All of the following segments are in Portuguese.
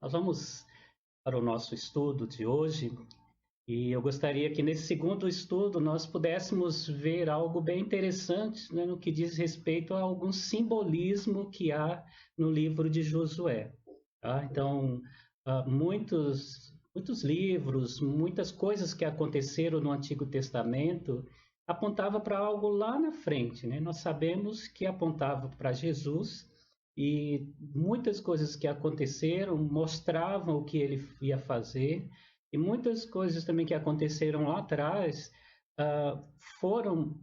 Nós vamos para o nosso estudo de hoje e eu gostaria que nesse segundo estudo nós pudéssemos ver algo bem interessante, né, no que diz respeito a algum simbolismo que há no livro de Josué. Tá? Então, muitos livros, muitas coisas que aconteceram no Antigo Testamento apontava para algo lá na frente, né? Nós sabemos que apontava para Jesus e muitas coisas que aconteceram mostravam o que ele ia fazer e muitas coisas também que aconteceram lá atrás uh, foram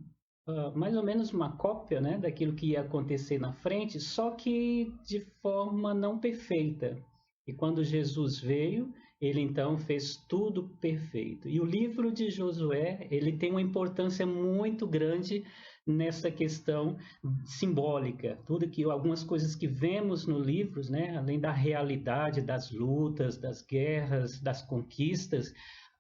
mais ou menos uma cópia, né, daquilo que ia acontecer na frente, só que de forma não perfeita. E quando Jesus veio, ele então fez tudo perfeito. E o livro de Josué, ele tem uma importância muito grande nessa questão simbólica. Tudo que algumas coisas que vemos no livro, né, além da realidade das lutas, das guerras, das conquistas,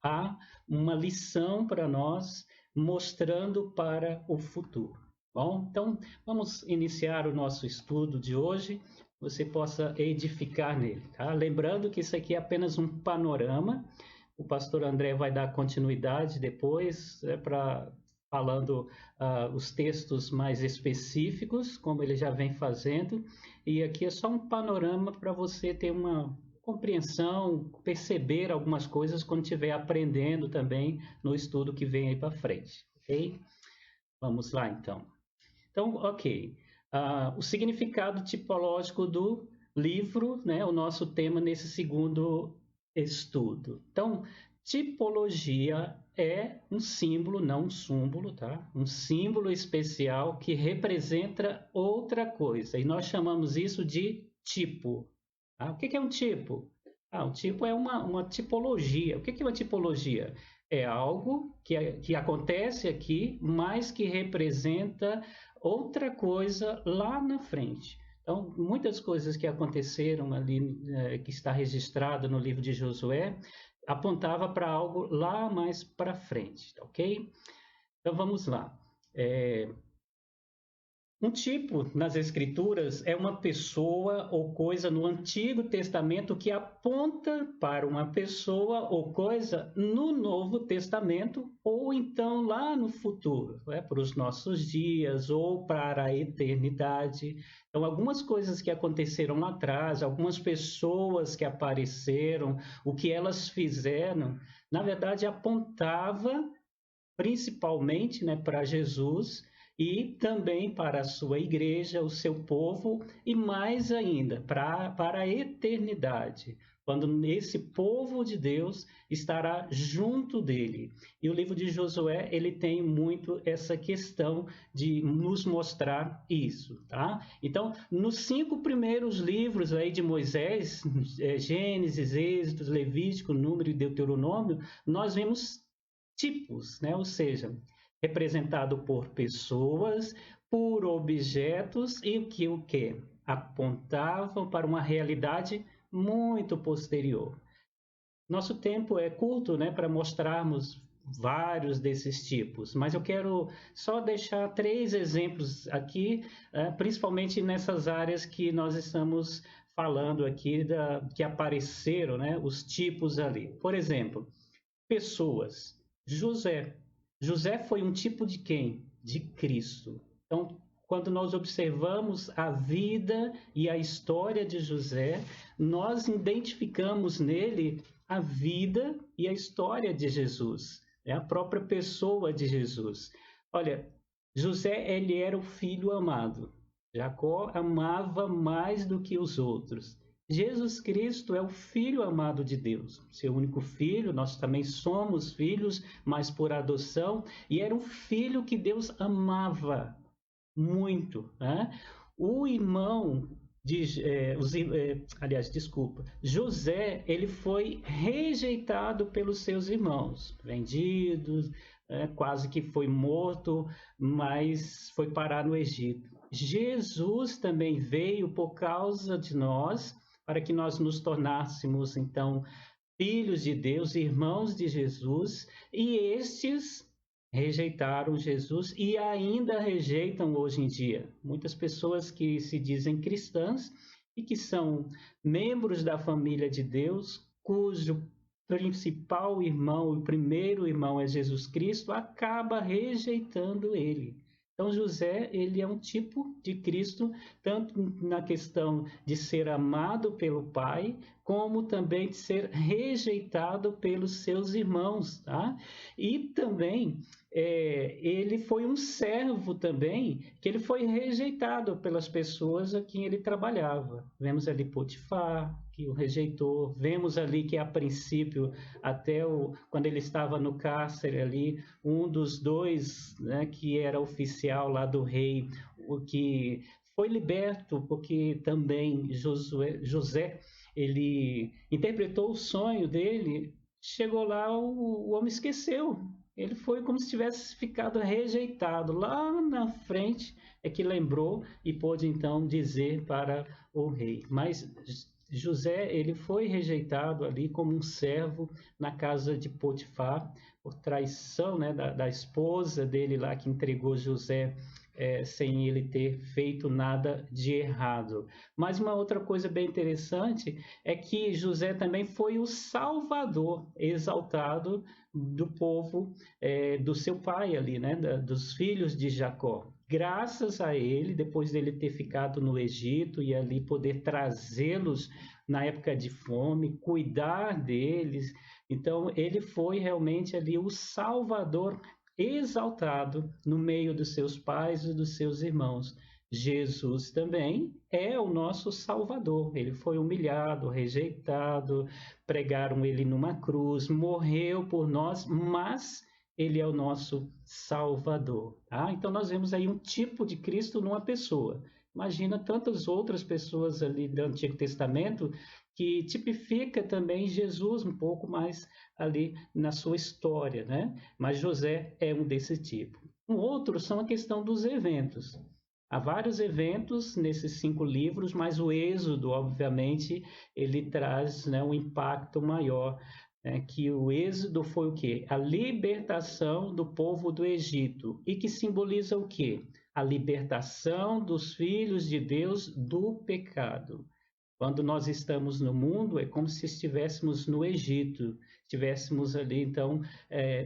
há uma lição para nós mostrando para o futuro. Bom, então vamos iniciar o nosso estudo de hoje. Você possa edificar nele, tá? Lembrando que isso aqui é apenas um panorama. O pastor André vai dar continuidade depois, para falando os textos mais específicos, como ele já vem fazendo. E aqui é só um panorama para você ter uma compreensão, perceber algumas coisas quando estiver aprendendo também no estudo que vem aí para frente, ok? Vamos lá, então. Então, ok. O significado tipológico do livro, né? O nosso tema nesse segundo estudo. Então, tipologia é um símbolo, não um súmbolo, tá? Um símbolo especial que representa outra coisa. E nós chamamos isso de tipo. Tá? O que é um tipo? Um tipo é uma tipologia. O que é uma tipologia? É algo que acontece aqui, mas que representa outra coisa lá na frente. Então, muitas coisas que aconteceram ali, que está registrado no livro de Josué, apontava para algo lá mais para frente, ok? Então, vamos lá. Um tipo nas Escrituras é uma pessoa ou coisa no Antigo Testamento que aponta para uma pessoa ou coisa no Novo Testamento, ou então lá no futuro, para os nossos dias ou para a eternidade. Então, algumas coisas que aconteceram lá atrás, algumas pessoas que apareceram, o que elas fizeram, na verdade apontava principalmente, né, para Jesus e também para a sua igreja, o seu povo, e mais ainda, para a eternidade, quando esse povo de Deus estará junto dele. E o livro de Josué, ele tem muito essa questão de nos mostrar isso, tá? Então, nos 5 primeiros livros aí de Moisés, Gênesis, Êxodo, Levítico, Número e Deuteronômio, nós vemos tipos, né? Ou seja, representado por pessoas, por objetos e o que apontavam para uma realidade muito posterior. Nosso tempo é curto, né, para mostrarmos vários desses tipos, mas eu quero só deixar 3 exemplos aqui, principalmente nessas áreas que nós estamos falando aqui, que apareceram, né, os tipos ali. Por exemplo, pessoas. José. José foi um tipo de quem? De Cristo. Então, quando nós observamos a vida e a história de José, nós identificamos nele a vida e a história de Jesus, é a própria pessoa de Jesus. Olha, José, ele era o filho amado. Jacó amava mais do que os outros. Jesus Cristo é o Filho amado de Deus, seu único filho, nós também somos filhos, mas por adoção, e era um filho que Deus amava muito, né? O irmão aliás, desculpa, José, ele foi rejeitado pelos seus irmãos, vendidos, quase que foi morto, mas foi parar no Egito. Jesus também veio por causa de nós, para que nós nos tornássemos, então, filhos de Deus, irmãos de Jesus, e estes rejeitaram Jesus e ainda rejeitam hoje em dia. Muitas pessoas que se dizem cristãs e que são membros da família de Deus, cujo principal irmão, o primeiro irmão é Jesus Cristo, acaba rejeitando ele. Então José, ele é um tipo de Cristo, tanto na questão de ser amado pelo Pai, como também de ser rejeitado pelos seus irmãos, tá? E também ele foi um servo também, que ele foi rejeitado pelas pessoas a quem ele trabalhava. Vemos ali Potifar, que o rejeitou. Vemos ali que, a princípio, quando ele estava no cárcere ali, um dos dois, né, que era oficial lá do rei, o que foi liberto, porque também José, ele interpretou o sonho dele, chegou lá, o homem esqueceu. Ele foi como se tivesse ficado rejeitado. Lá na frente é que lembrou e pôde então dizer para o rei. Mas José, ele foi rejeitado ali como um servo na casa de Potifar, por traição, né, da esposa dele lá, que entregou José sem ele ter feito nada de errado. Mas uma outra coisa bem interessante é que José também foi o salvador exaltado do povo do seu pai ali, né, dos filhos de Jacó. Graças a ele, depois dele ter ficado no Egito e ali poder trazê-los na época de fome, cuidar deles. Então, ele foi realmente ali o salvador exaltado no meio dos seus pais e dos seus irmãos. Jesus também é o nosso Salvador. Ele foi humilhado, rejeitado, pregaram ele numa cruz, morreu por nós, mas ele é o nosso Salvador. Tá? Então nós vemos aí um tipo de Cristo numa pessoa. Imagina tantas outras pessoas ali do Antigo Testamento que tipifica também Jesus um pouco mais ali na sua história, né? Mas José é um desse tipo. Um outro são a questão dos eventos. Há vários eventos nesses 5 livros, mas o Êxodo, obviamente, ele traz, né, um impacto maior, né, que o Êxodo foi o quê? A libertação do povo do Egito, e que simboliza o quê? A libertação dos filhos de Deus do pecado. Quando nós estamos no mundo, é como se estivéssemos no Egito, estivéssemos ali, então,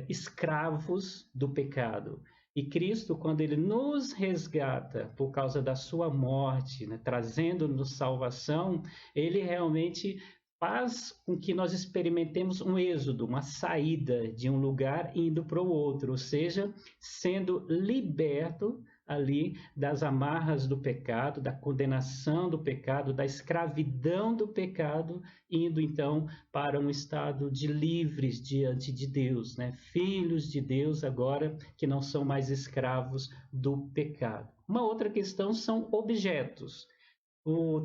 escravos do pecado. E Cristo, quando ele nos resgata por causa da sua morte, né, trazendo-nos salvação, ele realmente faz com que nós experimentemos um êxodo, uma saída de um lugar indo para o outro, ou seja, sendo liberto ali das amarras do pecado, da condenação do pecado, da escravidão do pecado, indo então para um estado de livres diante de Deus, né? Filhos de Deus agora que não são mais escravos do pecado. Uma outra questão são objetos.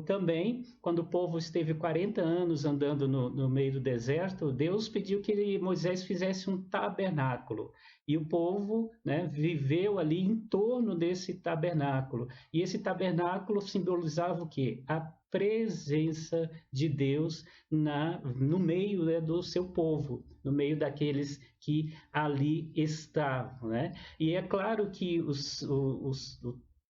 Também, quando o povo esteve 40 anos andando no meio do deserto, Deus pediu que Moisés fizesse um tabernáculo. E o povo, né, viveu ali em torno desse tabernáculo. E esse tabernáculo simbolizava o quê? A presença de Deus no meio, né, do seu povo, no meio daqueles que ali estavam, né? E é claro que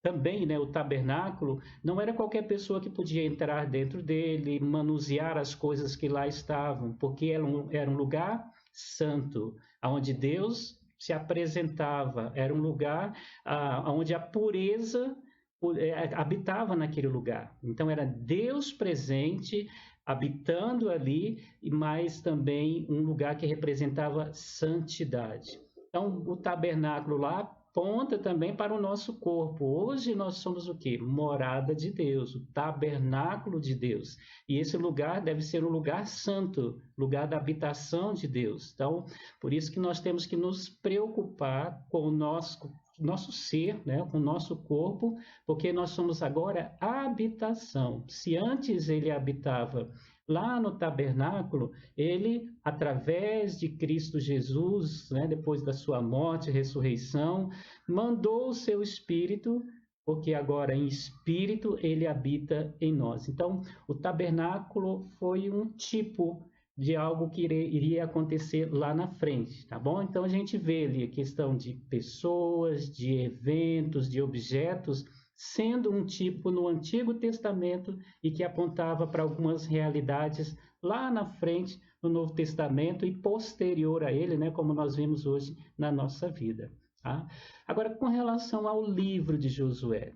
também, né, o tabernáculo não era qualquer pessoa que podia entrar dentro dele, manusear as coisas que lá estavam, porque era um lugar santo, onde Deus se apresentava, era um lugar onde a pureza habitava naquele lugar. Então era Deus presente, habitando ali, mas também um lugar que representava santidade. Então o tabernáculo lá aponta também para o nosso corpo. Hoje nós somos o quê? Morada de Deus, o tabernáculo de Deus. E esse lugar deve ser um lugar santo, lugar da habitação de Deus. Então, por isso que nós temos que nos preocupar com o nosso ser, né, com o nosso corpo, porque nós somos agora a habitação. Se antes ele habitava lá no tabernáculo, ele, através de Cristo Jesus, né, depois da sua morte e ressurreição, mandou o seu Espírito, porque agora em Espírito ele habita em nós. Então, o tabernáculo foi um tipo de algo que iria acontecer lá na frente, tá bom? Então, a gente vê ali a questão de pessoas, de eventos, de objetos, sendo um tipo no Antigo Testamento e que apontava para algumas realidades lá na frente no Novo Testamento e posterior a ele, né, como nós vimos hoje na nossa vida. Tá? Agora, com relação ao livro de Josué,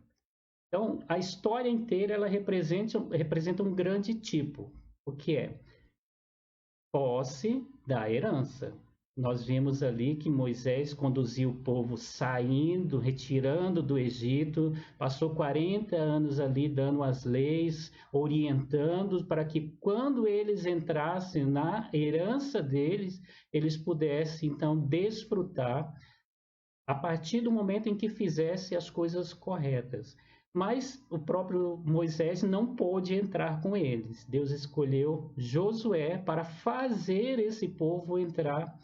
então a história inteira ela representa um grande tipo, o que é posse da herança. Nós vimos ali que Moisés conduziu o povo saindo, retirando do Egito, passou 40 anos ali dando as leis, orientando para que quando eles entrassem na herança deles, eles pudessem então desfrutar a partir do momento em que fizesse as coisas corretas. Mas o próprio Moisés não pôde entrar com eles. Deus escolheu Josué para fazer esse povo entrar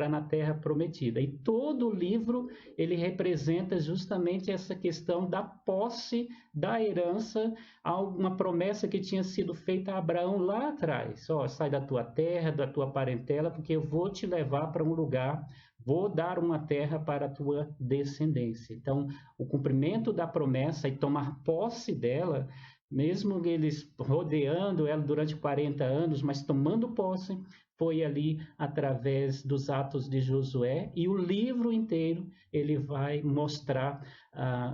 na terra prometida. E todo o livro ele representa justamente essa questão da posse da herança, uma promessa que tinha sido feita a Abraão lá atrás. Ó, sai da tua terra, da tua parentela, porque eu vou te levar para um lugar, vou dar uma terra para a tua descendência. Então, o cumprimento da promessa e tomar posse dela, mesmo eles rodeando ela durante 40 anos, mas tomando posse, foi ali através dos atos de Josué, e o livro inteiro ele vai mostrar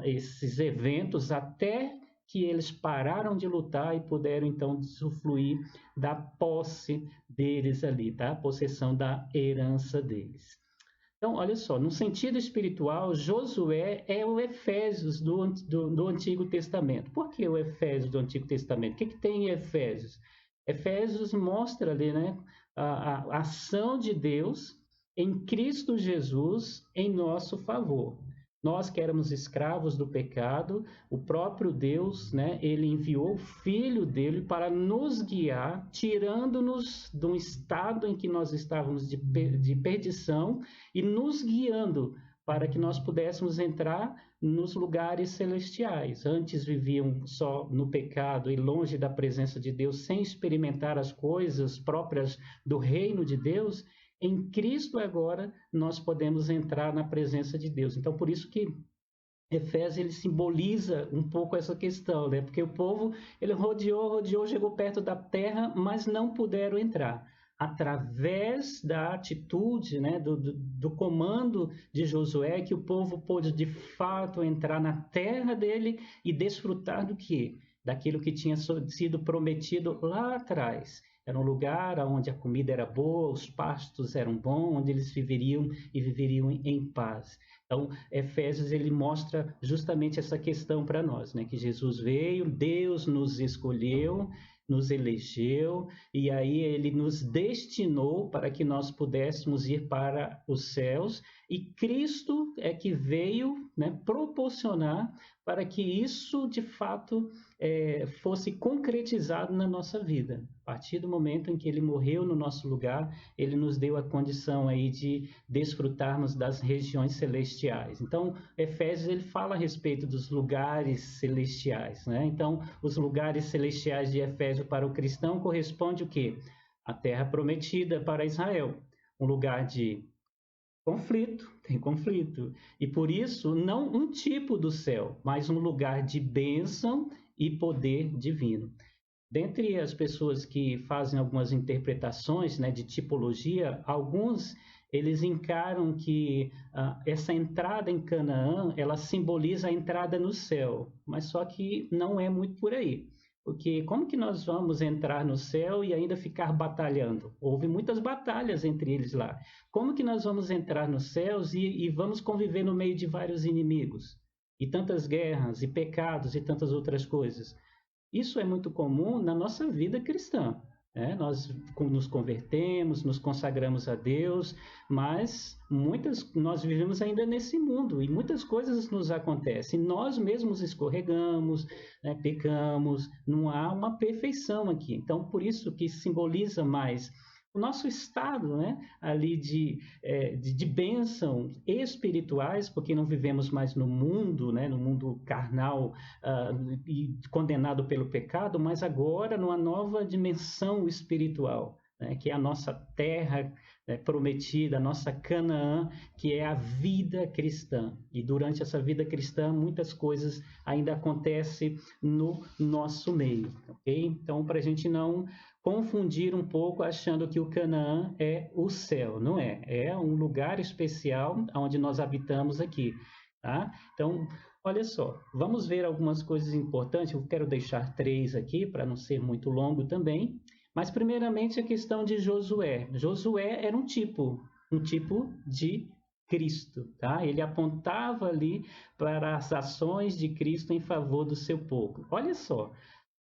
esses eventos até que eles pararam de lutar e puderam então usufruir da posse deles ali, tá? A possessão da herança deles. Então, olha só, no sentido espiritual, Josué é o Efésios do Antigo Testamento. Por que o Efésios do Antigo Testamento? O que tem em Efésios? Efésios mostra ali, né, a ação de Deus em Cristo Jesus em nosso favor. Nós que éramos escravos do pecado, o próprio Deus, né, ele enviou o Filho dele para nos guiar, tirando-nos de um estado em que nós estávamos de perdição e nos guiando para que nós pudéssemos entrar nos lugares celestiais. Antes viviam só no pecado e longe da presença de Deus, sem experimentar as coisas próprias do reino de Deus. Em Cristo agora nós podemos entrar na presença de Deus. Então, por isso que Efésios ele simboliza um pouco essa questão, né? Porque o povo ele rodeou, chegou perto da terra, mas não puderam entrar. Através da atitude, né, do comando de Josué, que o povo pôde de fato entrar na terra dele e desfrutar do quê? Daquilo que tinha sido prometido lá atrás. Era um lugar onde a comida era boa, os pastos eram bons, onde eles viveriam e viveriam em paz. Então, Efésios ele mostra justamente essa questão para nós, né? Que Jesus veio, Deus nos escolheu, nos elegeu, e aí ele nos destinou para que nós pudéssemos ir para os céus, e Cristo é que veio, né, proporcionar para que isso de fato fosse concretizado na nossa vida. A partir do momento em que ele morreu no nosso lugar, ele nos deu a condição aí de desfrutarmos das regiões celestiais. Então, Efésios ele fala a respeito dos lugares celestiais, né? Então, os lugares celestiais de Efésio para o cristão corresponde o quê? A terra prometida para Israel, um lugar de conflito, tem conflito. E por isso, não um tipo do céu, mas um lugar de bênção e poder divino. Dentre as pessoas que fazem algumas interpretações, né, de tipologia, alguns eles encaram que essa entrada em Canaã, ela simboliza a entrada no céu, mas só que não é muito por aí. Porque como que nós vamos entrar no céu e ainda ficar batalhando? Houve muitas batalhas entre eles lá. Como que nós vamos entrar nos céus e vamos conviver no meio de vários inimigos? E tantas guerras, e pecados, e tantas outras coisas. Isso é muito comum na nossa vida cristã. Nós nos convertemos, nos consagramos a Deus, mas nós vivemos ainda nesse mundo e muitas coisas nos acontecem. Nós mesmos escorregamos, né, pecamos, não há uma perfeição aqui. Então, por isso que simboliza mais o nosso estado, né, ali de bênção espirituais, porque não vivemos mais no mundo, né, no mundo carnal e condenado pelo pecado, mas agora numa nova dimensão espiritual, né, que é a nossa terra, né, prometida, a nossa Canaã, que é a vida cristã. E durante essa vida cristã, muitas coisas ainda acontecem no nosso meio, ok? Então, para a gente não confundir um pouco achando que o Canaã é o céu, não é? É um lugar especial onde nós habitamos aqui, tá? Então, olha só, vamos ver algumas coisas importantes. Eu quero deixar 3 aqui para não ser muito longo também. Mas, primeiramente, a questão de Josué. Josué era um tipo de Cristo, tá? Ele apontava ali para as ações de Cristo em favor do seu povo. Olha só,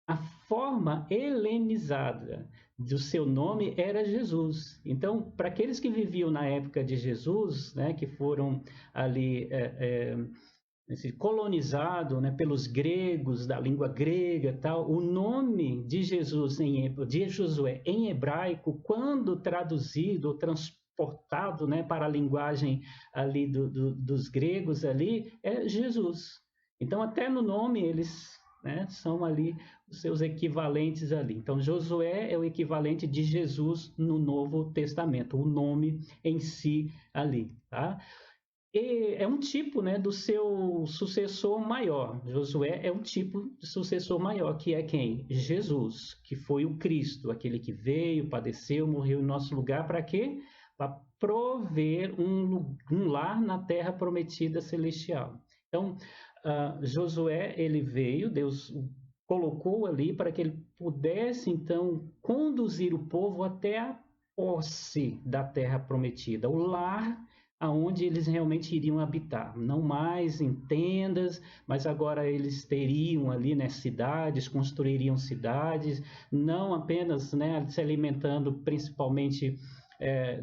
a forma helenizada do seu nome era Jesus. Então, para aqueles que viviam na época de Jesus, né, que foram ali colonizado, né, pelos gregos, da língua grega, tal, o nome de Jesus de Josué em hebraico, quando traduzido ou transportado, né, para a linguagem ali dos gregos ali, é Jesus. Então, até no nome eles, né, são ali os seus equivalentes ali. Então, Josué é o equivalente de Jesus no Novo Testamento, o nome em si ali, tá? E é um tipo, né, do seu sucessor maior. Josué é um tipo de sucessor maior, que é quem? Jesus, que foi o Cristo, aquele que veio, padeceu, morreu em nosso lugar, para quê? Para prover um lar na terra prometida celestial. Então, Josué, ele veio, Deus o colocou ali para que ele pudesse, então, conduzir o povo até a posse da terra prometida, o lar aonde eles realmente iriam habitar, não mais em tendas, mas agora eles teriam ali, né, cidades, construiriam cidades, não apenas, né, se alimentando principalmente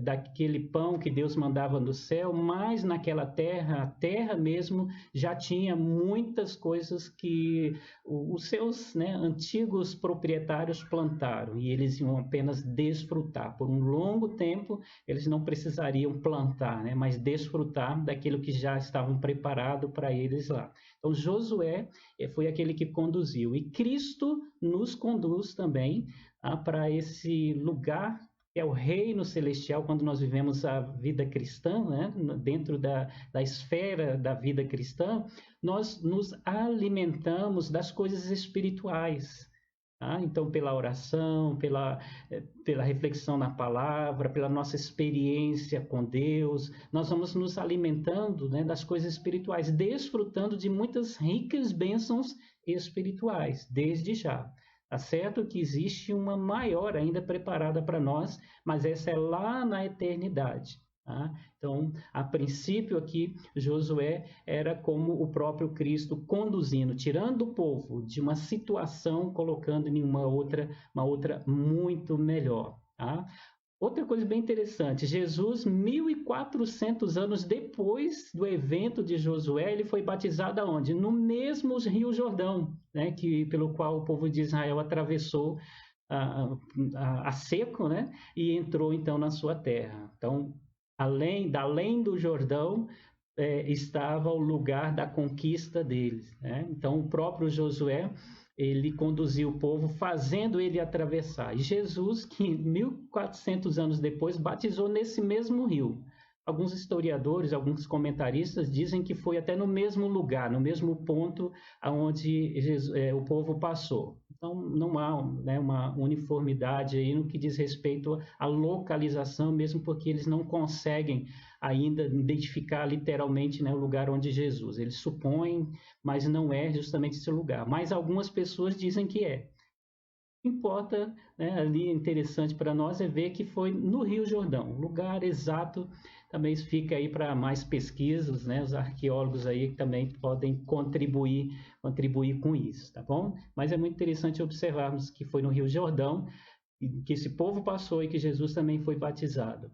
daquele pão que Deus mandava do céu, mas naquela terra, a terra mesmo já tinha muitas coisas que os seus, né, antigos proprietários plantaram e eles iam apenas desfrutar. Por um longo tempo, eles não precisariam plantar, né, mas desfrutar daquilo que já estavam preparado para eles lá. Então, Josué foi aquele que conduziu. E Cristo nos conduz também para esse lugar que é o reino celestial, quando nós vivemos a vida cristã, né? Dentro da esfera da vida cristã, nós nos alimentamos das coisas espirituais. Tá? Então, pela oração, pela reflexão na palavra, pela nossa experiência com Deus, nós vamos nos alimentando, né, das coisas espirituais, desfrutando de muitas ricas bênçãos espirituais, desde já. Tá certo que existe uma maior ainda preparada para nós, mas essa é lá na eternidade. Tá? Então, a princípio aqui, Josué era como o próprio Cristo conduzindo, tirando o povo de uma situação, colocando em uma outra muito melhor. Tá? Outra coisa bem interessante, Jesus, 1.400 anos depois do evento de Josué, ele foi batizado aonde? No mesmo Rio Jordão, né, pelo qual o povo de Israel atravessou a seco, né, e entrou então na sua terra. Então, além do Jordão, estava o lugar da conquista deles, né? Então, o próprio Josué, ele conduziu o povo, fazendo ele atravessar. E Jesus, que 1.400 anos depois, batizou nesse mesmo rio. Alguns historiadores, alguns comentaristas dizem que foi até no mesmo lugar, no mesmo ponto onde o povo passou. Então, não há, né, uma uniformidade aí no que diz respeito à localização, mesmo porque eles não conseguem ainda identificar literalmente, né, o lugar onde Jesus. Eles supõem, mas não é justamente esse lugar. Mas algumas pessoas dizem que é. O que importa, né, ali interessante para nós é ver que foi no Rio Jordão, o lugar exato. Também fica aí para mais pesquisas, né? Os arqueólogos aí também podem contribuir com isso, tá bom? Mas é muito interessante observarmos que foi no Rio Jordão que esse povo passou e que Jesus também foi batizado.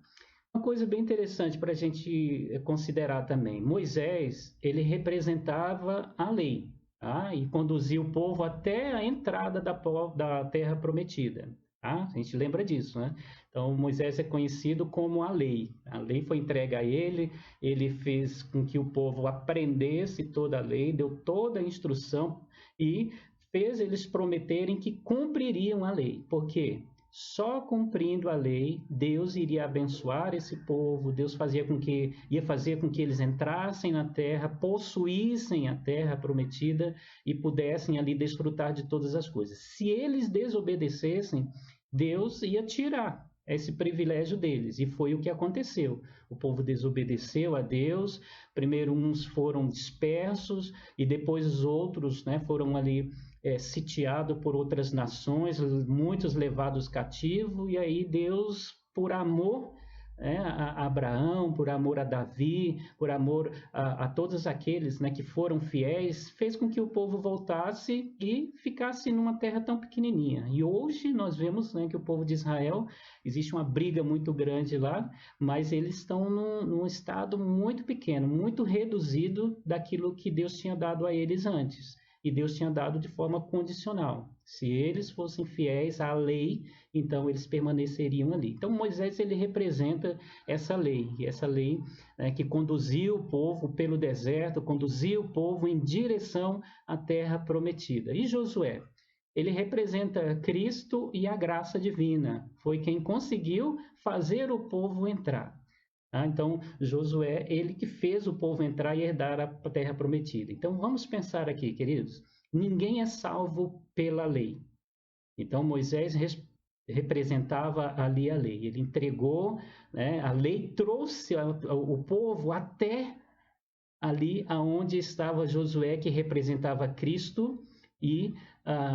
Uma coisa bem interessante para a gente considerar também, Moisés, ele representava a lei, tá? E conduzia o povo até a entrada da terra prometida. Tá? A gente lembra disso, né? Então, Moisés é conhecido como a lei. A lei foi entregue a ele, ele fez com que o povo aprendesse toda a lei, deu toda a instrução e fez eles prometerem que cumpririam a lei. Por quê? só cumprindo a lei, Deus iria abençoar esse povo, Deus ia fazer com que eles entrassem na terra, possuíssem a terra prometida e pudessem ali desfrutar de todas as coisas. Se eles desobedecessem, Deus ia tirar esse privilégio deles, e foi o que aconteceu. O povo desobedeceu a Deus, primeiro uns foram dispersos, e depois os outros, né, foram ali sitiado por outras nações, muitos levados cativos, e aí Deus, por amor a Abraão, por amor a Davi, por amor a todos aqueles, né, que foram fiéis, fez com que o povo voltasse e ficasse numa terra tão pequenininha. E hoje nós vemos, né, que o povo de Israel, existe uma briga muito grande lá, mas eles estão num estado muito pequeno, muito reduzido daquilo que Deus tinha dado a eles antes. E Deus tinha dado de forma condicional. Se eles fossem fiéis à lei, então eles permaneceriam ali. Então Moisés, ele representa essa lei, que conduziu o povo pelo deserto, conduziu o povo em direção à terra prometida. E Josué, ele representa Cristo e a graça divina. Foi quem conseguiu fazer o povo entrar. Então, Josué, ele que fez o povo entrar e herdar a terra prometida. Então, vamos pensar aqui, queridos. Ninguém é salvo pela lei. Então, Moisés representava ali a lei. Ele entregou, né, a lei, trouxe o povo até ali aonde estava Josué, que representava Cristo, e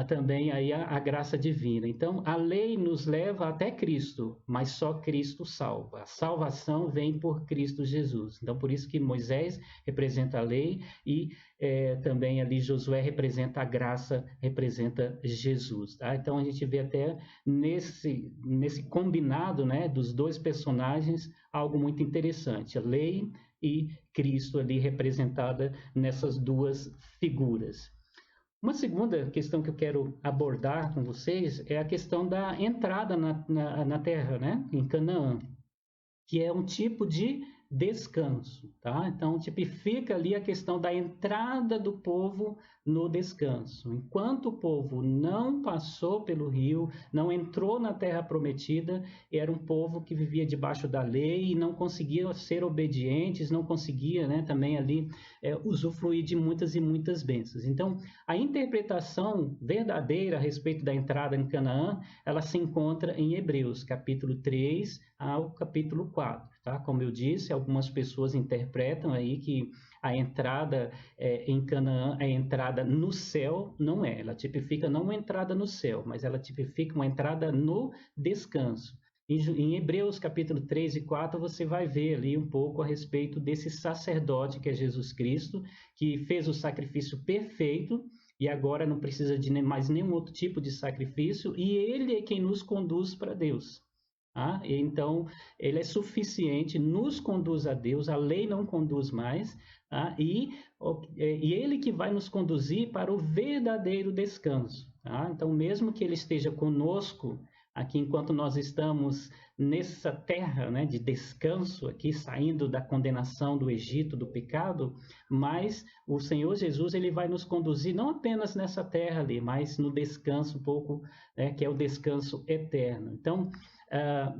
também aí a graça divina. Então, a lei nos leva até Cristo, mas só Cristo salva. A salvação vem por Cristo Jesus. Então, por isso que Moisés representa a lei e também ali Josué representa a graça, representa Jesus. Tá? Então, a gente vê até nesse combinado, né, dos dois personagens algo muito interessante. A lei e Cristo ali representada nessas duas figuras. Uma segunda questão que eu quero abordar com vocês é a questão da entrada na terra, né? Em Canaã, que é um tipo de descanso, tá? Então, tipifica ali a questão da entrada do povo no descanso. Enquanto o povo não passou pelo rio, não entrou na terra prometida, era um povo que vivia debaixo da lei e não conseguia ser obedientes, não conseguia, né, também ali usufruir de muitas e muitas bênçãos. Então, a interpretação verdadeira a respeito da entrada em Canaã, ela se encontra em Hebreus, capítulo 3 ao capítulo 4, tá? Como eu disse, algumas pessoas interpretam aí que a entrada em Canaã, a entrada no céu, não é. Ela tipifica não uma entrada no céu, mas ela tipifica uma entrada no descanso. Em Hebreus capítulo 3 e 4, você vai ver ali um pouco a respeito desse sacerdote que é Jesus Cristo, que fez o sacrifício perfeito e agora não precisa de mais nenhum outro tipo de sacrifício, e ele é quem nos conduz para Deus. Então, ele é suficiente, nos conduz a Deus, a lei não conduz mais, e ele que vai nos conduzir para o verdadeiro descanso. Então, mesmo que ele esteja conosco aqui enquanto nós estamos nessa terra, né, de descanso, aqui saindo da condenação do Egito, do pecado, mas o Senhor Jesus, ele vai nos conduzir não apenas nessa terra ali, mas no descanso um pouco, né, que é o descanso eterno. Então,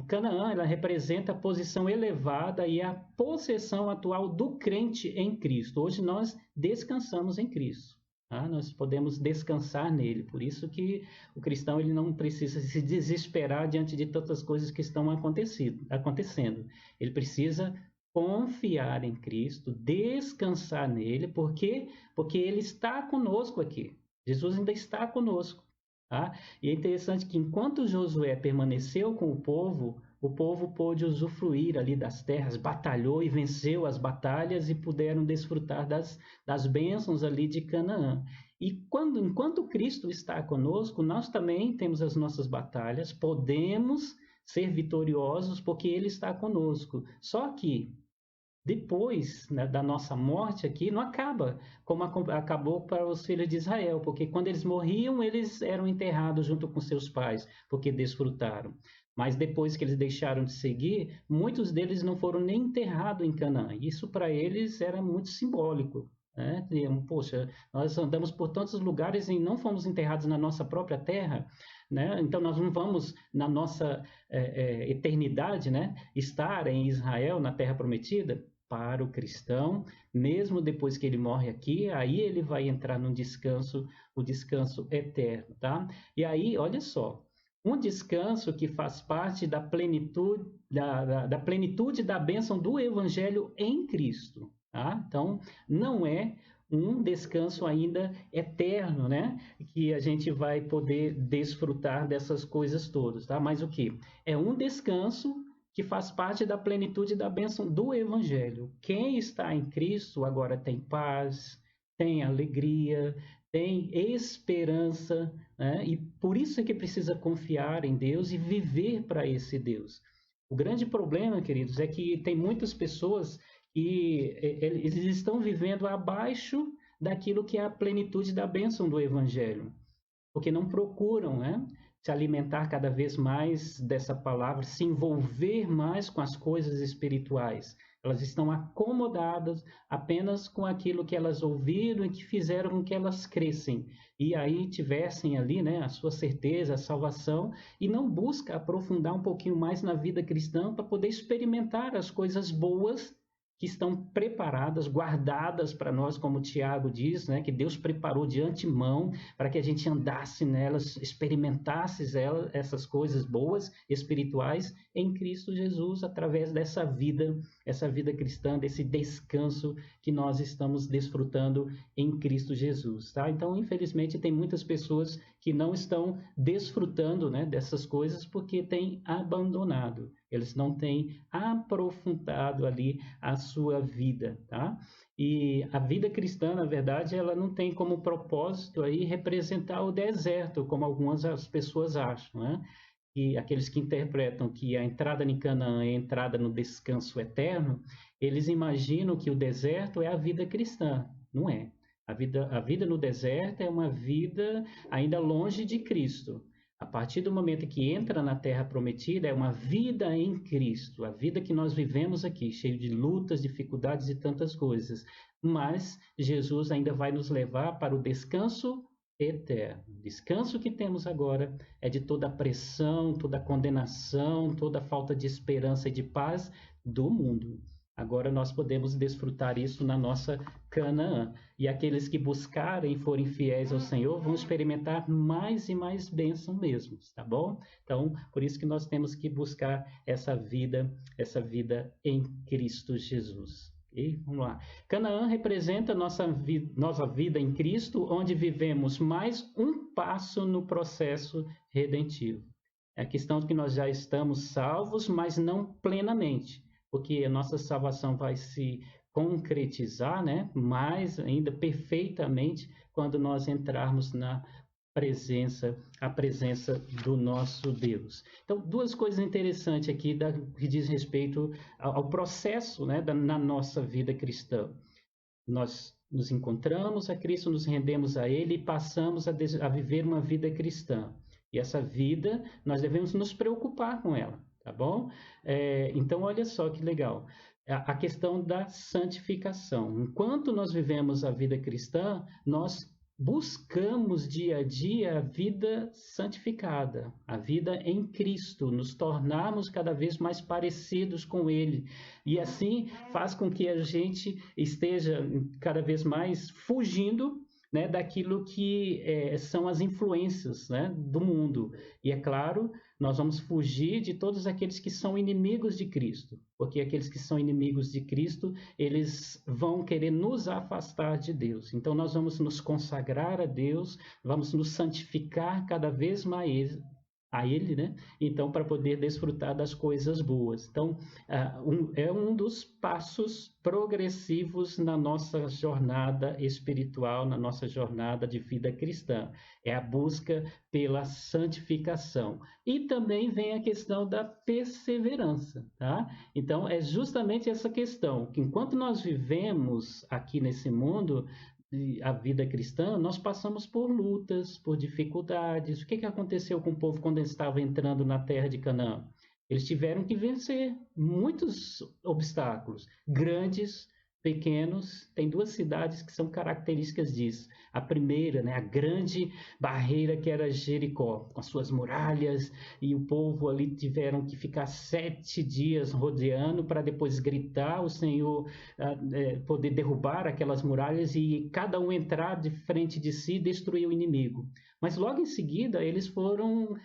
Canaã, ela representa a posição elevada e a possessão atual do crente em Cristo. Hoje nós descansamos em Cristo. Nós podemos descansar nele. Por isso que o cristão, ele não precisa se desesperar diante de tantas coisas que estão acontecendo. Ele precisa confiar em Cristo, descansar nele, porque ele está conosco aqui. Jesus ainda está conosco. E é interessante que enquanto Josué permaneceu com o povo pôde usufruir ali das terras, batalhou e venceu as batalhas e puderam desfrutar das bênçãos ali de Canaã. E enquanto Cristo está conosco, nós também temos as nossas batalhas, podemos ser vitoriosos porque Ele está conosco. Só que depois, né, da nossa morte aqui, não acaba como acabou para os filhos de Israel, porque quando eles morriam, eles eram enterrados junto com seus pais, porque desfrutaram. Mas depois que eles deixaram de seguir, muitos deles não foram nem enterrados em Canaã. Isso para eles era muito simbólico. Poxa, nós andamos por tantos lugares e não fomos enterrados na nossa própria terra. né? Então nós não vamos, na nossa eternidade, né, estar em Israel, na Terra Prometida. Para o cristão, mesmo depois que ele morre aqui, aí ele vai entrar num descanso, o descanso eterno, tá? E aí, olha só, um descanso que faz parte da plenitude da plenitude da bênção do Evangelho em Cristo, tá? Então, não é um descanso ainda eterno, né? Que a gente vai poder desfrutar dessas coisas todas, tá? Mas o que? É um descanso que faz parte da plenitude da bênção do Evangelho. Quem está em Cristo agora tem paz, tem alegria, tem esperança, né? E por isso é que precisa confiar em Deus e viver para esse Deus. O grande problema, queridos, é que tem muitas pessoas que eles estão vivendo abaixo daquilo que é a plenitude da bênção do Evangelho, porque não procuram, né, se alimentar cada vez mais dessa palavra, se envolver mais com as coisas espirituais. Elas estão acomodadas apenas com aquilo que elas ouviram e que fizeram com que elas crescem. E aí tivessem ali, né, a sua certeza, a salvação, e não busca aprofundar um pouquinho mais na vida cristã para poder experimentar as coisas boas que estão preparadas, guardadas para nós, como o Tiago diz, né, que Deus preparou de antemão para que a gente andasse nelas, experimentasse essas coisas boas, espirituais, em Cristo Jesus, através dessa vida cristã, desse descanso que nós estamos desfrutando em Cristo Jesus, tá? Então, infelizmente, tem muitas pessoas que não estão desfrutando, né, dessas coisas porque têm abandonado. Eles não têm aprofundado ali a sua vida, tá? E a vida cristã, na verdade, ela não tem como propósito aí representar o deserto, como algumas as pessoas acham, né? E aqueles que interpretam que a entrada em Canaã é a entrada no descanso eterno, eles imaginam que o deserto é a vida cristã. Não é. A vida no deserto é uma vida ainda longe de Cristo. A partir do momento que entra na Terra Prometida, é uma vida em Cristo, a vida que nós vivemos aqui, cheio de lutas, dificuldades e tantas coisas. Mas Jesus ainda vai nos levar para o descanso eterno. O descanso que temos agora é de toda a pressão, toda a condenação, toda a falta de esperança e de paz do mundo. Agora nós podemos desfrutar isso na nossa Canaã. E aqueles que buscarem e forem fiéis ao Senhor vão experimentar mais e mais bênção mesmo, tá bom? Então, por isso que nós temos que buscar essa vida em Cristo Jesus. Okay? Vamos lá. Canaã representa nossa vida em Cristo, onde vivemos mais um passo no processo redentivo. É a questão de que nós já estamos salvos, mas não plenamente, porque a nossa salvação vai se concretizar, né, mais ainda perfeitamente quando nós entrarmos na a presença do nosso Deus. Então, duas coisas interessantes aqui que diz respeito ao processo, né, na nossa vida cristã. Nós nos encontramos a Cristo, nos rendemos a Ele e passamos a viver uma vida cristã. E essa vida, nós devemos nos preocupar com ela, tá bom? Então, olha só que legal. A questão da santificação. Enquanto nós vivemos a vida cristã, nós buscamos dia a dia a vida santificada, a vida em Cristo, nos tornarmos cada vez mais parecidos com Ele. E assim faz com que a gente esteja cada vez mais fugindo, né, daquilo que são as influências, né, do mundo. E é claro, nós vamos fugir de todos aqueles que são inimigos de Cristo, porque aqueles que são inimigos de Cristo, eles vão querer nos afastar de Deus. Então nós vamos nos consagrar a Deus, vamos nos santificar cada vez mais a Ele, né? Então, para poder desfrutar das coisas boas. Então, é um dos passos progressivos na nossa jornada espiritual, na nossa jornada de vida cristã. É a busca pela santificação. E também vem a questão da perseverança, tá? Então, é justamente essa questão, que enquanto nós vivemos aqui nesse mundo, a vida cristã, nós passamos por lutas, por dificuldades. O que aconteceu com o povo quando eles estavam entrando na terra de Canaã? Eles tiveram que vencer muitos obstáculos, grandes pequenos, tem duas cidades que são características disso. A primeira, né, a grande barreira que era Jericó, com as suas muralhas, e o povo ali tiveram que ficar 7 dias rodeando para depois gritar o Senhor, poder derrubar aquelas muralhas e cada um entrar de frente de si e destruir o inimigo. Mas logo em seguida eles foram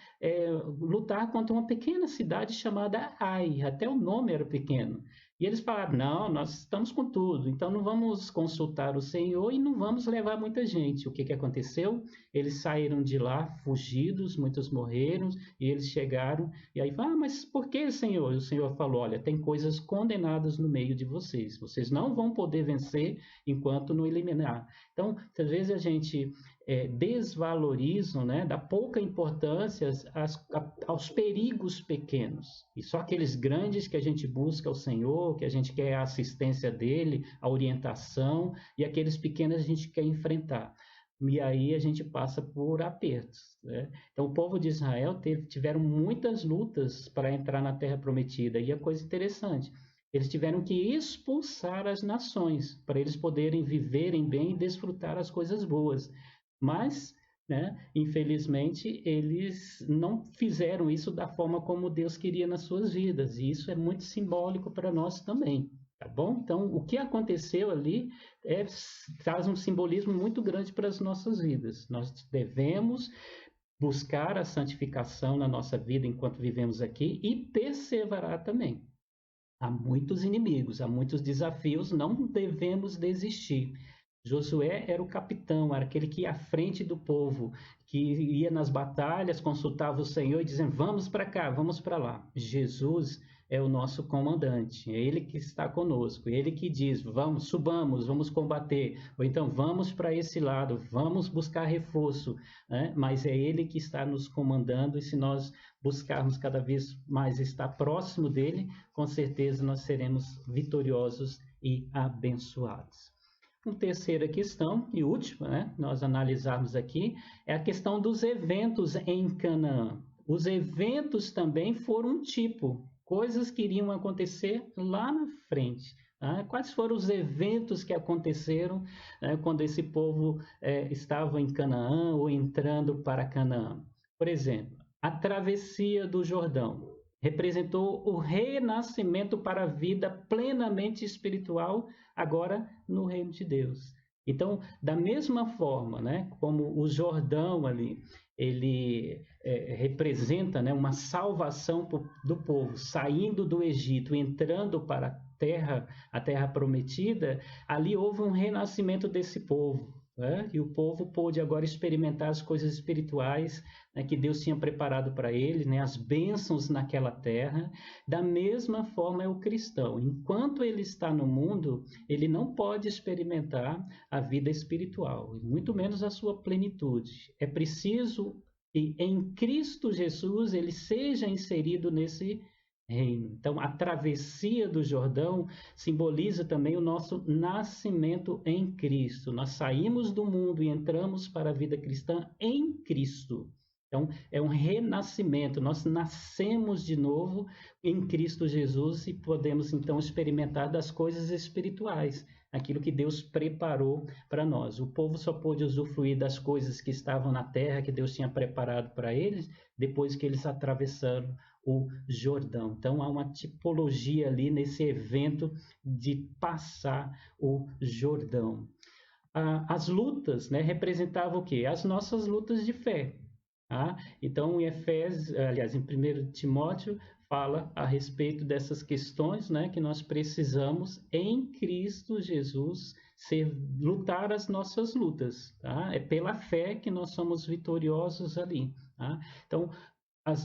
lutar contra uma pequena cidade chamada Ai, até o nome era pequeno. E eles falaram: não, nós estamos com tudo, então não vamos consultar o Senhor e não vamos levar muita gente. O que que aconteceu? Eles saíram de lá fugidos, muitos morreram, e eles chegaram, e aí falaram: mas por que, Senhor? E o Senhor falou: olha, tem coisas condenadas no meio de vocês, vocês não vão poder vencer enquanto não eliminar. Então, às vezes a gente desvalorizam, né, dá pouca importância aos perigos pequenos. E só aqueles grandes que a gente busca o Senhor, que a gente quer a assistência dele, a orientação, e aqueles pequenos a gente quer enfrentar. E aí a gente passa por apertos, né? Então o povo de Israel tiveram muitas lutas para entrar na Terra Prometida. E a coisa interessante, eles tiveram que expulsar as nações para eles poderem viverem bem e desfrutar as coisas boas. Mas, né, infelizmente, eles não fizeram isso da forma como Deus queria nas suas vidas. E isso é muito simbólico para nós também, tá bom? Então, o que aconteceu ali traz um simbolismo muito grande para as nossas vidas. Nós devemos buscar a santificação na nossa vida enquanto vivemos aqui e perseverar também. Há muitos inimigos, há muitos desafios, não devemos desistir. Josué era o capitão, era aquele que ia à frente do povo, que ia nas batalhas, consultava o Senhor e dizia: vamos para cá, vamos para lá. Jesus é o nosso comandante, é ele que está conosco, é ele que diz: vamos, subamos, vamos combater, ou então vamos para esse lado, vamos buscar reforço, né? Mas é ele que está nos comandando, e se nós buscarmos cada vez mais estar próximo dele, com certeza nós seremos vitoriosos e abençoados. Uma terceira questão, e última, né, nós analisarmos aqui, é a questão dos eventos em Canaã. Os eventos também foram um tipo, coisas que iriam acontecer lá na frente. Tá? Quais foram os eventos que aconteceram, né, quando esse povo estava em Canaã ou entrando para Canaã? Por exemplo, a travessia do Jordão representou o renascimento para a vida plenamente espiritual, agora no reino de Deus. Então, da mesma forma, né, como o Jordão ali, ele representa, né, uma salvação do povo, saindo do Egito, entrando para a terra prometida, ali houve um renascimento desse povo. Né? E o povo pôde agora experimentar as coisas espirituais, né, que Deus tinha preparado para ele, né, as bênçãos naquela terra. Da mesma forma é o cristão. Enquanto ele está no mundo, ele não pode experimentar a vida espiritual, muito menos a sua plenitude. É preciso que em Cristo Jesus ele seja inserido nesse reino. Então, a travessia do Jordão simboliza também o nosso nascimento em Cristo. Nós saímos do mundo e entramos para a vida cristã em Cristo. Então, é um renascimento. Nós nascemos de novo em Cristo Jesus e podemos, então, experimentar das coisas espirituais, aquilo que Deus preparou para nós. O povo só pôde usufruir das coisas que estavam na terra, que Deus tinha preparado para eles, depois que eles atravessaram o Jordão. Então, há uma tipologia ali nesse evento de passar o Jordão. As lutas, né, representavam o quê? As nossas lutas de fé. Tá? Então, em Efésios, aliás, em 1 Timóteo, fala a respeito dessas questões, né, que nós precisamos, em Cristo Jesus, lutar as nossas lutas. Tá? É pela fé que nós somos vitoriosos ali. Tá? Então,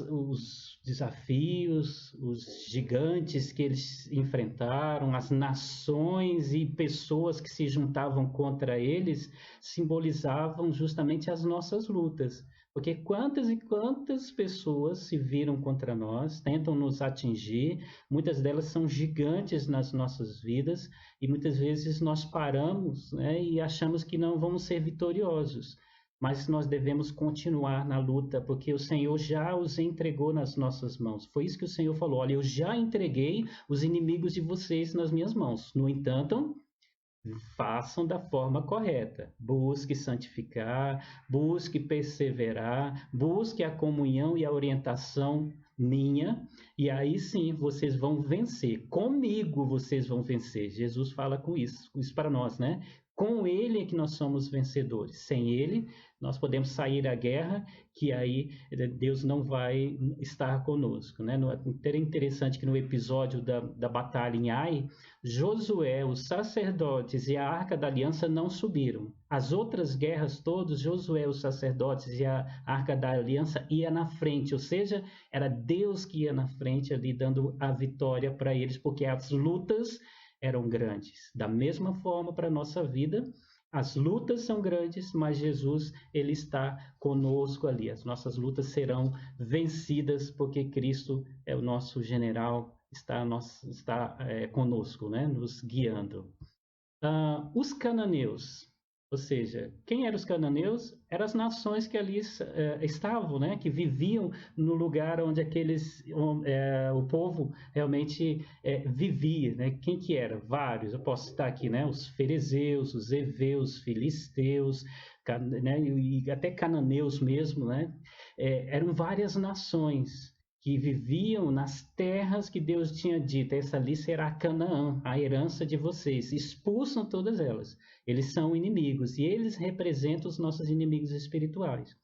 os desafios, os gigantes que eles enfrentaram, as nações e pessoas que se juntavam contra eles, simbolizavam justamente as nossas lutas. Porque quantas e quantas pessoas se viram contra nós, tentam nos atingir, muitas delas são gigantes nas nossas vidas, e muitas vezes nós paramos, né, e achamos que não vamos ser vitoriosos. Mas nós devemos continuar na luta, porque o Senhor já os entregou nas nossas mãos. Foi isso que o Senhor falou: olha, eu já entreguei os inimigos de vocês nas minhas mãos. No entanto, façam da forma correta. Busque santificar, busque perseverar, busque a comunhão e a orientação minha, e aí sim vocês vão vencer. Comigo vocês vão vencer. Jesus fala com isso para nós, né? Com ele é que nós somos vencedores. Sem ele, nós podemos sair à guerra, que aí Deus não vai estar conosco, né? É interessante que no episódio da batalha em Ai, Josué, os sacerdotes e a Arca da Aliança não subiram. As outras guerras todas, Josué, os sacerdotes e a Arca da Aliança ia na frente, ou seja, era Deus que ia na frente ali dando a vitória para eles, porque as lutas eram grandes. Da mesma forma para a nossa vida, as lutas são grandes, mas Jesus ele está conosco ali. As nossas lutas serão vencidas porque Cristo é o nosso general, está conosco, né? Nos guiando. Os cananeus, ou seja, quem eram os cananeus? Eram as nações que ali estavam, né? Que viviam no lugar onde o povo realmente vivia, né? Quem que era? Vários, eu posso citar aqui, né? Os ferezeus, os heveus, filisteus, né? E até cananeus mesmo, né? Eram várias nações que viviam nas terras que Deus tinha dito, essa ali será Canaã, a herança de vocês. Expulsam todas elas. Eles são inimigos e eles representam os nossos inimigos espirituais.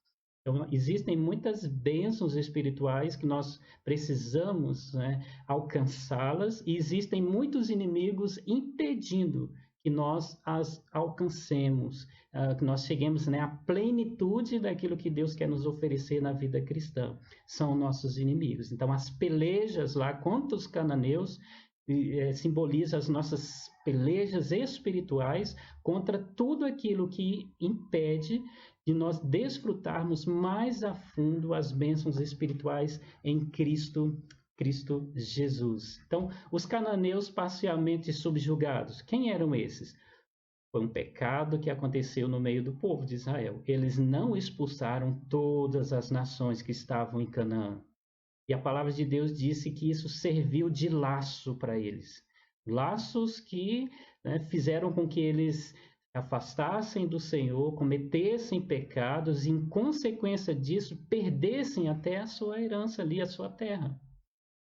Então, existem muitas bênçãos espirituais que nós precisamos, né, alcançá-las, e existem muitos inimigos impedindo que nós as alcancemos, que nós cheguemos, né, à plenitude daquilo que Deus quer nos oferecer na vida cristã. São nossos inimigos. Então, as pelejas lá contra os cananeus simboliza as nossas pelejas espirituais contra tudo aquilo que impede de nós desfrutarmos mais a fundo as bênçãos espirituais em Cristo Jesus. Então, os cananeus parcialmente subjugados, quem eram esses? Foi um pecado que aconteceu no meio do povo de Israel. Eles não expulsaram todas as nações que estavam em Canaã. E a palavra de Deus disse que isso serviu de laço para eles. Laços que, né, fizeram com que eles afastassem do Senhor, cometessem pecados e, em consequência disso, perdessem até a sua herança ali, a sua terra.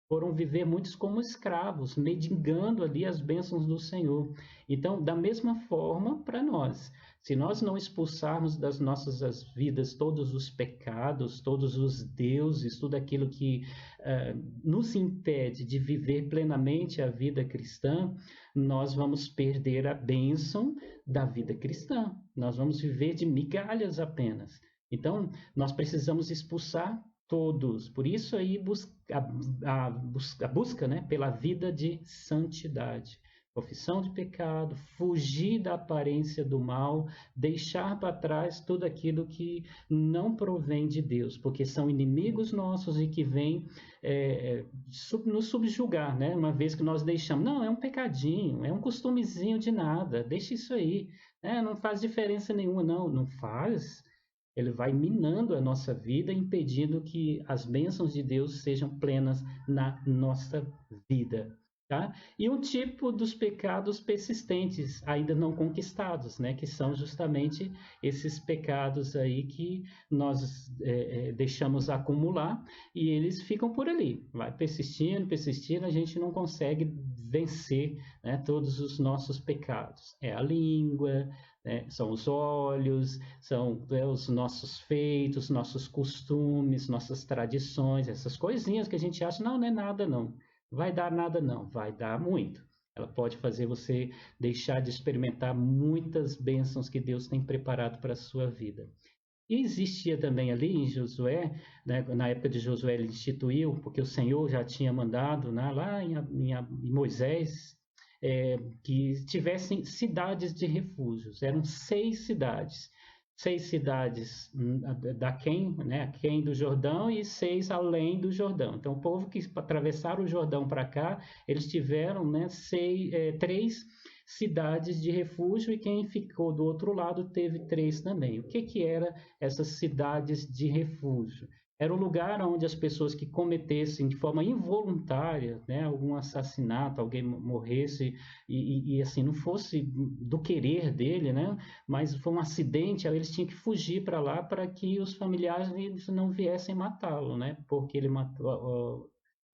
Foram viver muitos como escravos, mendigando ali as bênçãos do Senhor. Então, da mesma forma, para nós, se nós não expulsarmos das nossas vidas todos os pecados, todos os deuses, tudo aquilo que nos impede de viver plenamente a vida cristã, nós vamos perder a bênção da vida cristã. Nós vamos viver de migalhas apenas. Então, nós precisamos expulsar todos. Por isso aí a busca, né, pela vida de santidade. Confissão de pecado, fugir da aparência do mal, deixar para trás tudo aquilo que não provém de Deus, porque são inimigos nossos e que vêm nos subjugar, né? Uma vez que nós deixamos. Não, é um pecadinho, é um costumezinho de nada, deixa isso aí, né? Não faz diferença nenhuma, não faz. Ele vai minando a nossa vida, impedindo que as bênçãos de Deus sejam plenas na nossa vida. Tá? E um tipo dos pecados persistentes, ainda não conquistados, né? Que são justamente esses pecados aí que nós deixamos acumular e eles ficam por ali. Vai persistindo, persistindo, a gente não consegue vencer, né, todos os nossos pecados. É a língua, são os olhos, são os nossos feitos, nossos costumes, nossas tradições, essas coisinhas que a gente acha, não é nada não. Vai dar nada não, vai dar muito. Ela pode fazer você deixar de experimentar muitas bênçãos que Deus tem preparado para a sua vida. E existia também ali em Josué, né, na época de Josué ele instituiu, porque o Senhor já tinha mandado, né, lá em Moisés, que tivessem cidades de refúgios. Eram 6 cidades. 6 cidades daquém, né, aquém do Jordão e 6 além do Jordão. Então, o povo que atravessaram o Jordão para cá, eles tiveram, né, 3 cidades de refúgio e quem ficou do outro lado teve 3 também. O que eram essas cidades de refúgio? era um lugar onde as pessoas que cometessem de forma involuntária, né, algum assassinato, alguém morresse e assim não fosse do querer dele, né, mas foi um acidente, aí eles tinham que fugir para lá para que os familiares não viessem matá-lo, né, porque ele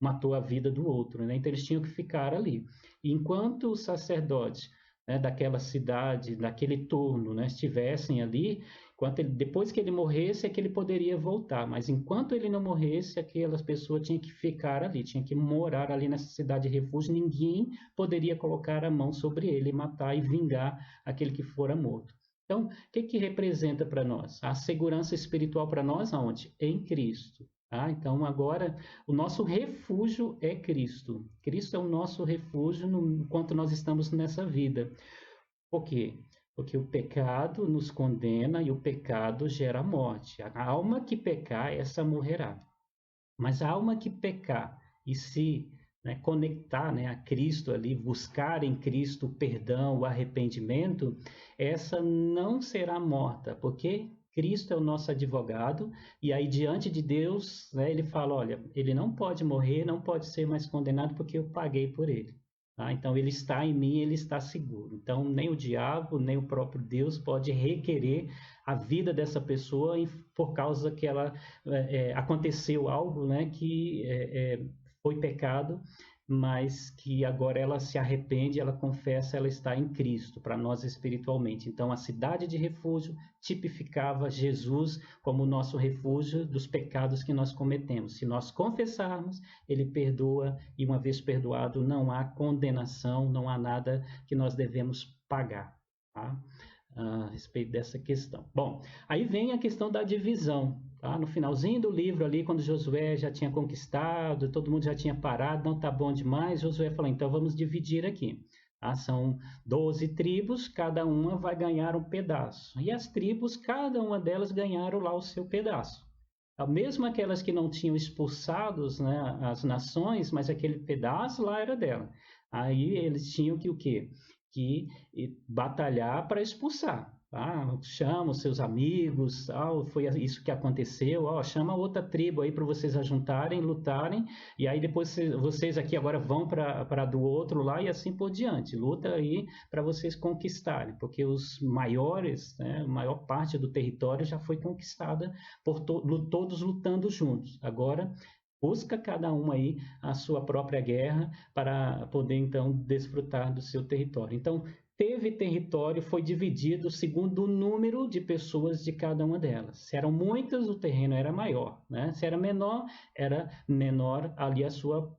matou a vida do outro, né, então eles tinham que ficar ali. E enquanto os sacerdotes, né, daquela cidade, daquele turno, né, estivessem ali, depois que ele morresse é que ele poderia voltar, mas enquanto ele não morresse, aquelas pessoas tinham que ficar ali, tinham que morar ali nessa cidade de refúgio, ninguém poderia colocar a mão sobre ele, matar e vingar aquele que fora morto. Então, o que representa para nós? A segurança espiritual para nós aonde? Em Cristo. Ah, então agora o nosso refúgio é Cristo. Cristo é o nosso refúgio enquanto nós estamos nessa vida. Por quê? Porque o pecado nos condena e o pecado gera morte. A alma que pecar, essa morrerá. Mas a alma que pecar e se, né, conectar, né, a Cristo ali, buscar em Cristo o perdão, o arrependimento, essa não será morta, porque Cristo é o nosso advogado, e aí diante de Deus, né, ele fala, olha, ele não pode morrer, não pode ser mais condenado porque eu paguei por ele. Tá? Então ele está em mim, ele está seguro. Então nem o diabo, nem o próprio Deus pode requerer a vida dessa pessoa por causa que ela aconteceu algo, né, que foi pecado, mas que agora ela se arrepende, ela confessa, ela está em Cristo, para nós espiritualmente. Então, a cidade de refúgio tipificava Jesus como o nosso refúgio dos pecados que nós cometemos. Se nós confessarmos, ele perdoa, e uma vez perdoado, não há condenação, não há nada que nós devemos pagar, tá? A respeito dessa questão. Bom, aí vem a questão da divisão. Tá? No finalzinho do livro ali, quando Josué já tinha conquistado, todo mundo já tinha parado, não está bom demais, Josué falou, então vamos dividir aqui. Tá? São 12 tribos, cada uma vai ganhar um pedaço. E as tribos, cada uma delas ganharam lá o seu pedaço. Mesmo aquelas que não tinham expulsados, né, as nações, mas aquele pedaço lá era dela. Aí eles tinham que o quê? Que batalhar para expulsar. Tá? Chama os seus amigos, foi isso que aconteceu, chama outra tribo aí para vocês ajuntarem, lutarem, e aí depois vocês aqui agora vão para do outro lá e assim por diante. Luta aí para vocês conquistarem, porque os maiores, né, a maior parte do território já foi conquistada por todos lutando juntos. Agora busca cada um aí a sua própria guerra para poder, então, desfrutar do seu território. Então, teve território, foi dividido segundo o número de pessoas de cada uma delas. Se eram muitas, o terreno era maior, né? Se era menor ali a sua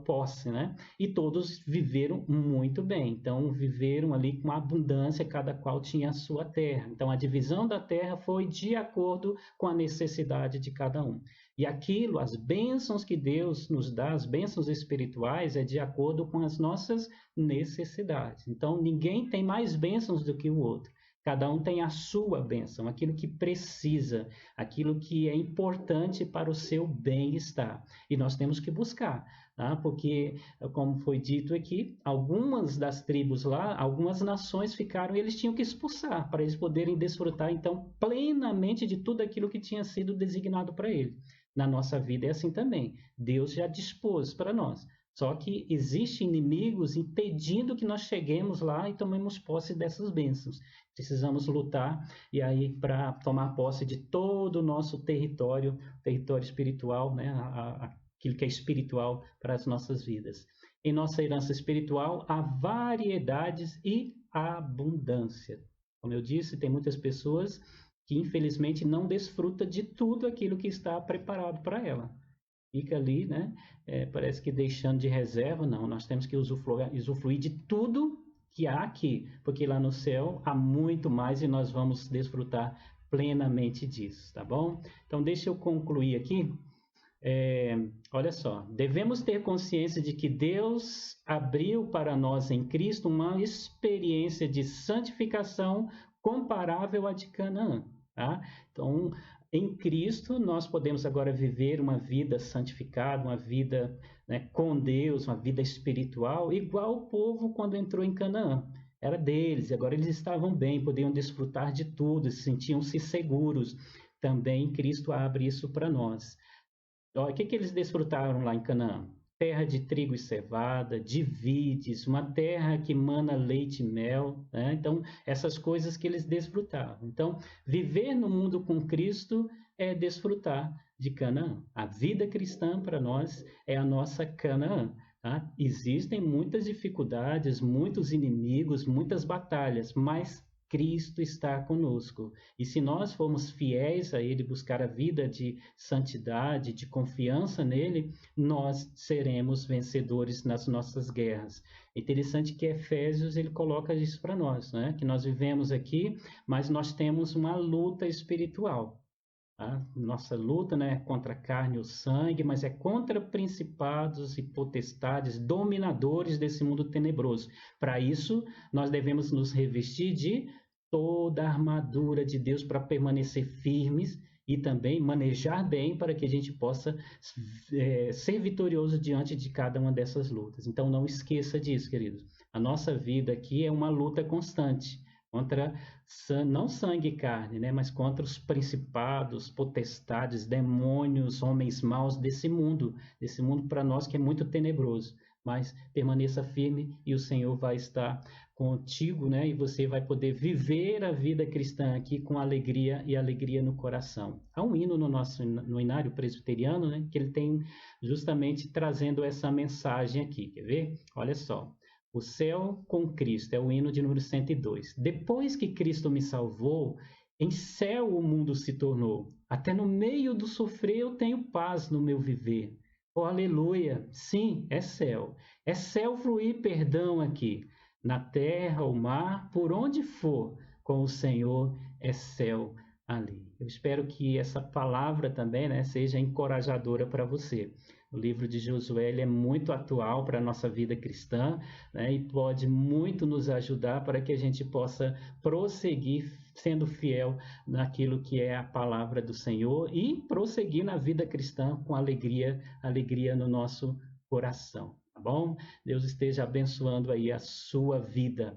posse, né? E todos viveram muito bem. Então, viveram ali com abundância, cada qual tinha a sua terra. Então, a divisão da terra foi de acordo com a necessidade de cada um. E aquilo, as bênçãos que Deus nos dá, as bênçãos espirituais, é de acordo com as nossas necessidades. Então, ninguém tem mais bênçãos do que o outro. Cada um tem a sua bênção, aquilo que precisa, aquilo que é importante para o seu bem-estar. E nós temos que buscar, tá? Porque, como foi dito aqui, algumas das tribos lá, algumas nações ficaram e eles tinham que expulsar para eles poderem desfrutar, então, plenamente de tudo aquilo que tinha sido designado para eles. Na nossa vida é assim também. Deus já dispôs para nós. Só que existem inimigos impedindo que nós cheguemos lá e tomemos posse dessas bênçãos. Precisamos lutar e aí para tomar posse de todo o nosso território espiritual, né? Aquilo que é espiritual para as nossas vidas. Em nossa herança espiritual há variedades e abundância. Como eu disse, tem muitas pessoas que infelizmente não desfruta de tudo aquilo que está preparado para ela. Fica ali, né? Parece que deixando de reserva. Não, nós temos que usufruir de tudo que há aqui, porque lá no céu há muito mais e nós vamos desfrutar plenamente disso, tá bom? Então, deixa eu concluir aqui. Olha só, devemos ter consciência de que Deus abriu para nós em Cristo uma experiência de santificação comparável à de Canaã. Tá? Então, em Cristo, nós podemos agora viver uma vida santificada, uma vida, né, com Deus, uma vida espiritual, igual o povo quando entrou em Canaã. Era deles, agora eles estavam bem, podiam desfrutar de tudo, sentiam-se seguros. também Cristo abre isso para nós. O que eles desfrutaram lá em Canaã? Terra de trigo e cevada, de vides, uma terra que mana leite e mel, né? Então, essas coisas que eles desfrutavam. Então, viver no mundo com Cristo é desfrutar de Canaã. A vida cristã para nós é a nossa Canaã. Tá? Existem muitas dificuldades, muitos inimigos, muitas batalhas, mas Cristo está conosco. E se nós formos fiéis a Ele, buscar a vida de santidade, de confiança nele, nós seremos vencedores nas nossas guerras. É interessante que Efésios ele coloca isso para nós, né? Que nós vivemos aqui, mas nós temos uma luta espiritual. Tá? Nossa luta não é contra a carne ou sangue, mas é contra principados e potestades, dominadores desse mundo tenebroso. Para isso, nós devemos nos revestir de toda a armadura de Deus para permanecer firmes e também manejar bem para que a gente possa ser vitorioso diante de cada uma dessas lutas. Então, não esqueça disso, queridos. A nossa vida aqui é uma luta constante contra não sangue e carne, né, mas contra os principados, potestades, demônios, homens maus desse mundo para nós que é muito tenebroso. Mas permaneça firme e o Senhor vai estar contigo, né? E você vai poder viver a vida cristã aqui com alegria e alegria no coração. Há um hino no Inário Presbiteriano, né? Que ele tem justamente trazendo essa mensagem aqui. Quer ver? Olha só. O céu com Cristo é o hino de número 102. Depois que Cristo me salvou, em céu o mundo se tornou. Até no meio do sofrer eu tenho paz no meu viver. Oh, aleluia! Sim, é céu. É céu fluir perdão aqui. Na terra, o mar, por onde for, com o Senhor é céu ali. Eu espero que essa palavra também, né, seja encorajadora para você. O livro de Josué ele é muito atual para a nossa vida cristã, né, e pode muito nos ajudar para que a gente possa prosseguir sendo fiel naquilo que é a palavra do Senhor e prosseguir na vida cristã com alegria, alegria no nosso coração, tá bom? Deus esteja abençoando aí a sua vida.